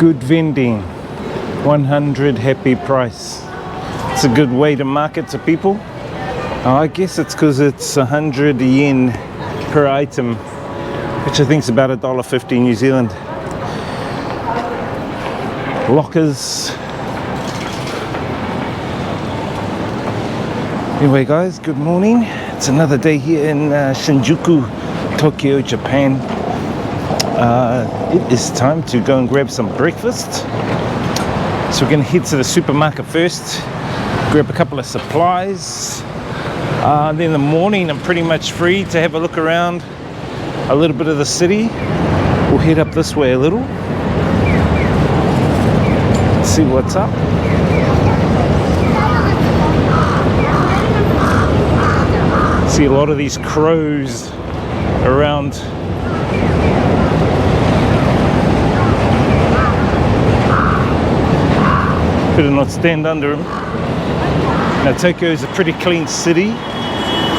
Good vending, 100 happy price. It's a good way to market to people. I guess it's because it's 100 yen per item, which I think is about $1.50 New Zealand. Lockers. Anyway guys, good morning. It's another day here in Shinjuku, Tokyo, Japan. It is time to go and grab some breakfast. So we're going to head to the supermarket first, grab a couple of supplies. Then in the morning I'm pretty much free to have a look around a little bit of the city. We'll head up this way a little, see what's up. See a lot of these crows around. Better not stand under them. Now Tokyo is a pretty clean city,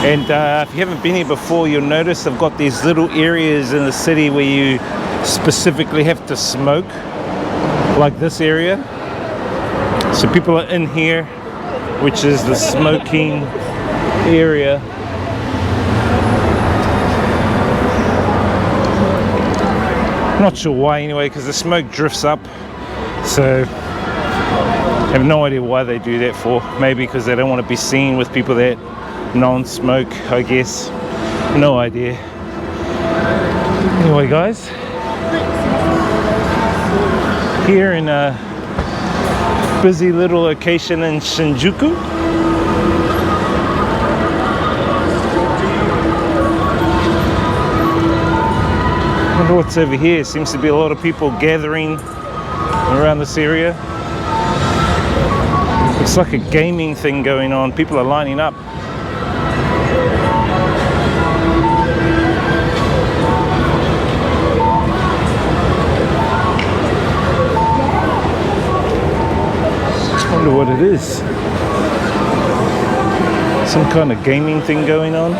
and if you haven't been here before, you'll notice I've got these little areas in the city where you specifically have to smoke, like this area. So people are in here, which is the smoking area. Not sure why anyway, because the smoke drifts up, so I have no idea why they do that for. Maybe because they don't want to be seen with people that non-smoke, I guess. No idea. Anyway guys, here in a busy little location in Shinjuku. I wonder what's over here. Seems to be a lot of people gathering around this area. It's like a gaming thing going on. People are lining up. I wonder what it is. Some kind of gaming thing going on.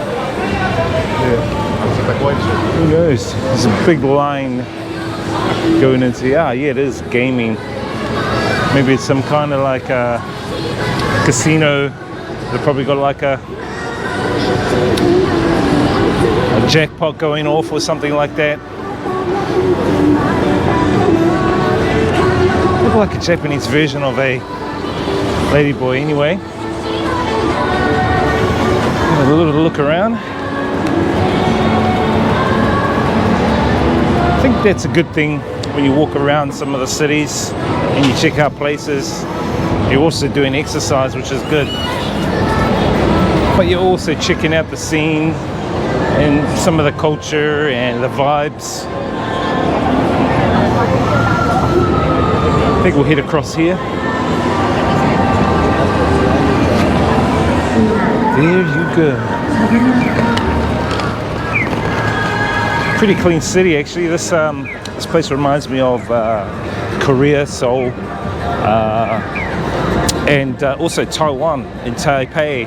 Who knows? There's a big line going into. Yeah, it is gaming. Maybe it's some kind of like a casino. They've probably got like a jackpot going off or something like that. Look like a Japanese version of a ladyboy. Anyway, have a little look around. I think that's a good thing when you walk around some of the cities and you check out places. You're also doing exercise, which is good, but you're also checking out the scene and some of the culture and the vibes. I think we'll head across here. There you go. Pretty clean city actually. This place reminds me of Korea, Seoul, and also Taiwan in Taipei.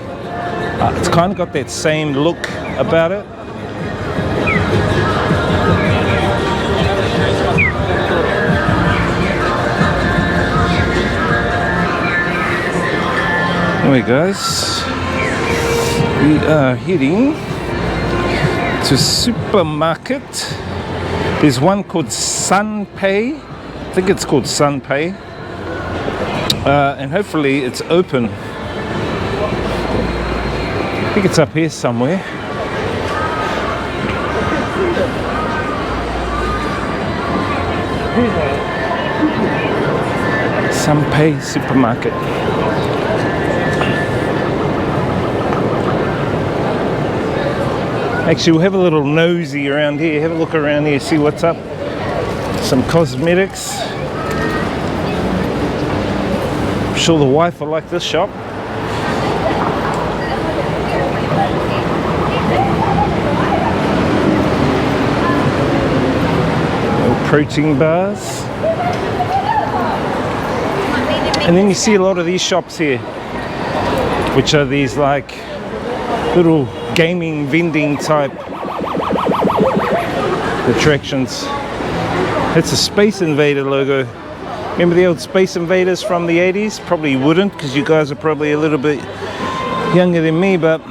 It's kind of got that same look about it. Anyway guys, we are heading to supermarket. There's one called Sanpei. I think it's called Sanpei. And hopefully it's open. I think it's up here somewhere. Sanpei supermarket. Actually, we'll have a little nosy around here. Have a look around here, see what's up. Some cosmetics. I'm sure the wife will like this shop. Protein bars. And then you see a lot of these shops here, which are these like little gaming vending type attractions. It's a Space Invader logo. Remember the old Space Invaders from the 80s? Probably wouldn't, because you guys are probably a little bit younger than me, but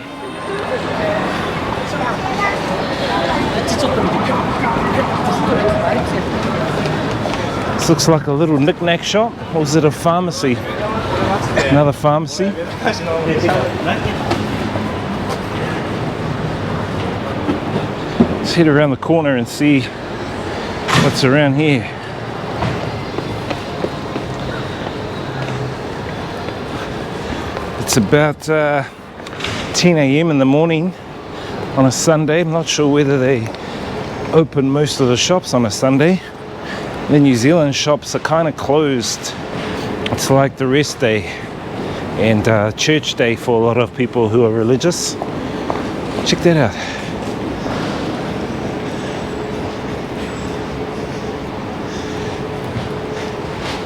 this looks like a little knick-knack shop. Or is it a pharmacy? Another pharmacy. Let's head around the corner and see what's around here. It's about 10 a.m. in the morning on a Sunday. I'm not sure whether they open most of the shops on a Sunday. The New Zealand shops are kind of closed. It's like the rest day and church day for a lot of people who are religious. Check that out.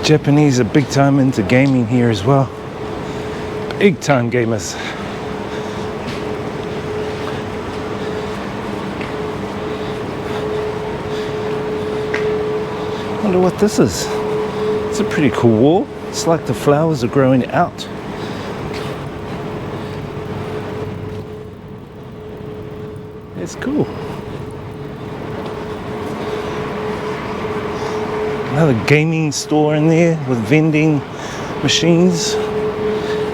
Japanese are big time into gaming here as well. Big time gamers. Wonder what this is. It's a pretty cool wall. It's like the flowers are growing out. It's cool. Another gaming store in there with vending machines.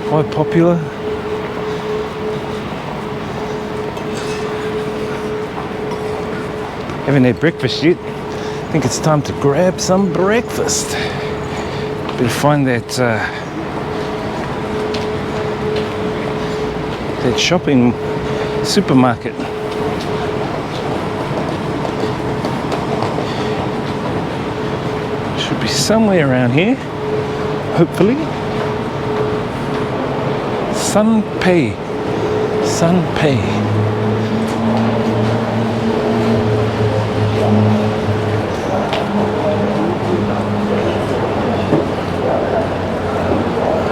Quite popular. Haven't had breakfast yet. I think it's time to grab some breakfast. Better find that that shopping supermarket. Should be somewhere around here, hopefully. Sunpei.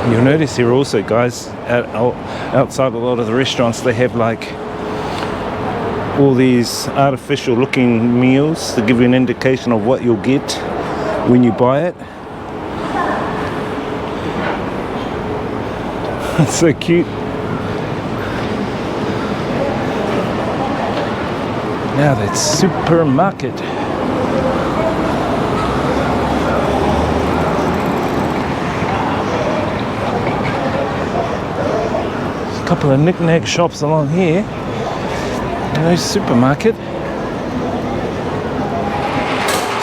You'll notice here also, guys, outside a lot of the restaurants, they have like all these artificial looking meals to give you an indication of what you'll get when you buy it. It's so cute. Now that's supermarket. A couple of knick-knack shops along here. No supermarket.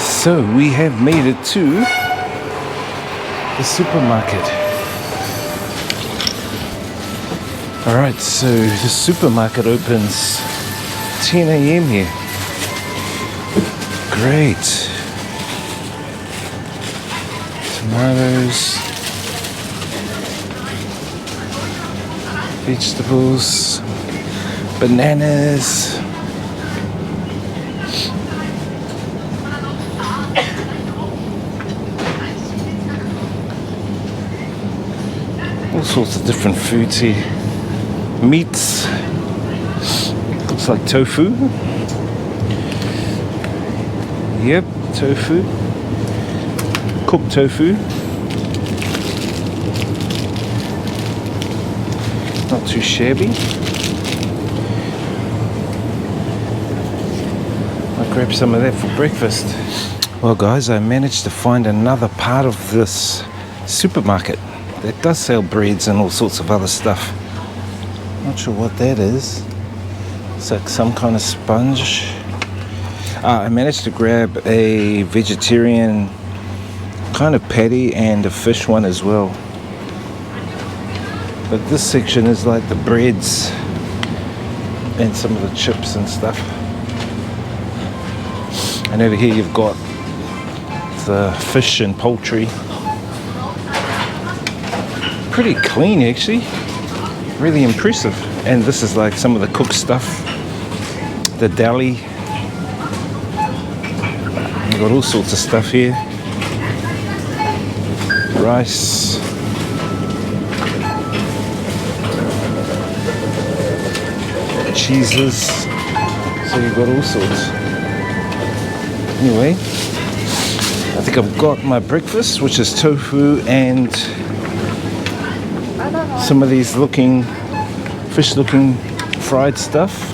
So we have made it to the supermarket. Alright, so the supermarket opens 10 a.m. here. Great. Tomatoes, vegetables, bananas. All sorts of different foods here. Meats. Looks like tofu. Yep, tofu. Cooked tofu. Not too shabby. I'll grab some of that for breakfast. Well guys, I managed to find another part of this supermarket that does sell breads and all sorts of other stuff. Not sure what that is. It's like some kind of sponge. I managed to grab a vegetarian kind of patty and a fish one as well. But this section is like the breads and some of the chips and stuff. And over here you've got the fish and poultry. Pretty clean actually. Really impressive. And this is like some of the cooked stuff. The deli. You've got all sorts of stuff here. Rice. Cheeses. So you've got all sorts. Anyway, I think I've got my breakfast, which is tofu and some of these fish looking fried stuff.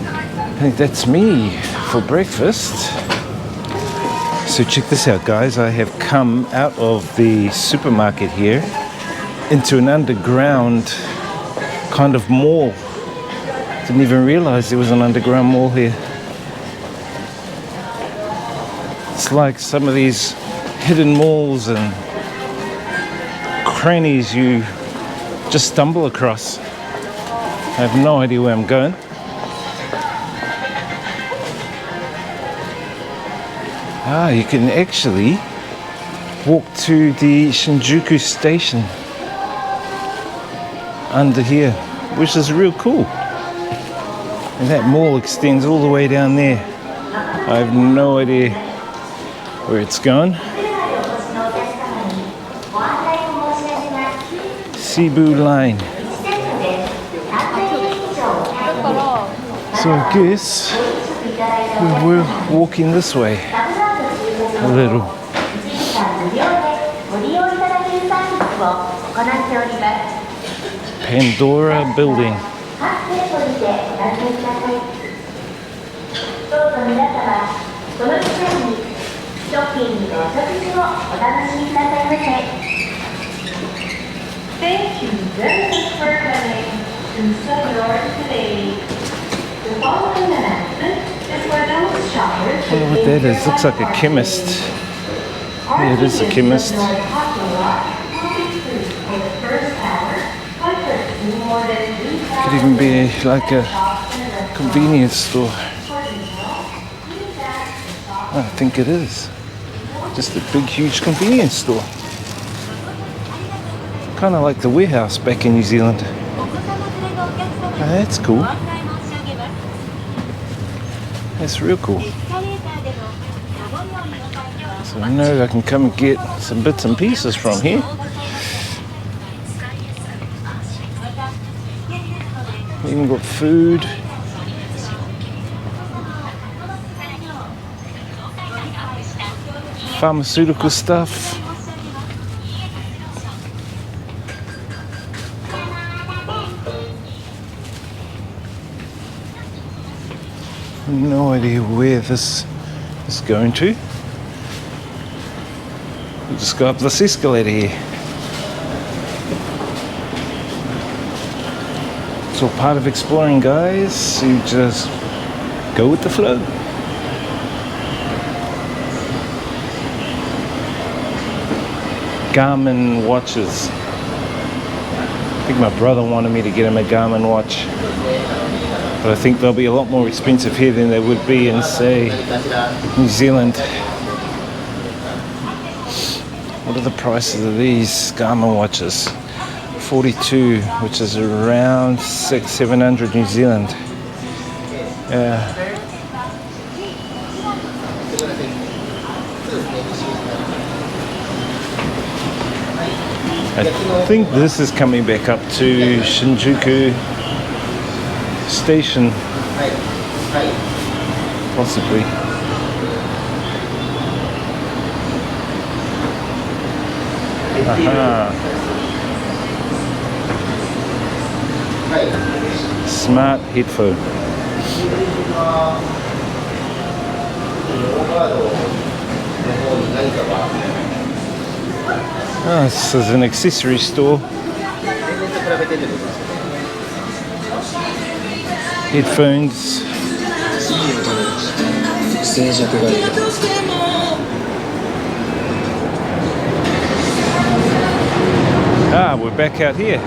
I think that's me for breakfast. So check this out, guys. I have come out of the supermarket here into an underground kind of mall. Didn't even realize there was an underground mall here. It's like some of these hidden malls and crannies you just stumble across. I have no idea where I'm going. You can actually walk to the Shinjuku station under here, which is real cool. And that mall extends all the way down there. I have no idea where it's going. Cebu line. So I guess we're walking this way a little. Pandora building. Thank you very much for coming to Salvador today. The following announcement is for those shoppers. I don't know what that is. Looks like a chemist. Yeah, it is a chemist. Could even be like a convenience store. I think it is. Just a big, huge convenience store. Kind of like the warehouse back in New Zealand. That's cool. That's real cool. So I know I can come and get some bits and pieces from here. Even got food. Pharmaceutical stuff. No idea where this is going to. We'll just go up this escalator here. It's all part of exploring, guys. You just go with the flow. Garmin watches. I think my brother wanted me to get him a Garmin watch. But I think they'll be a lot more expensive here than they would be in, say, New Zealand. What are the prices of these Garmin watches? 42, which is around 600-700 New Zealand. I think this is coming back up to Shinjuku Station, possibly. Aha. Smart headphone. This is an accessory store. Headphones. We're back out here.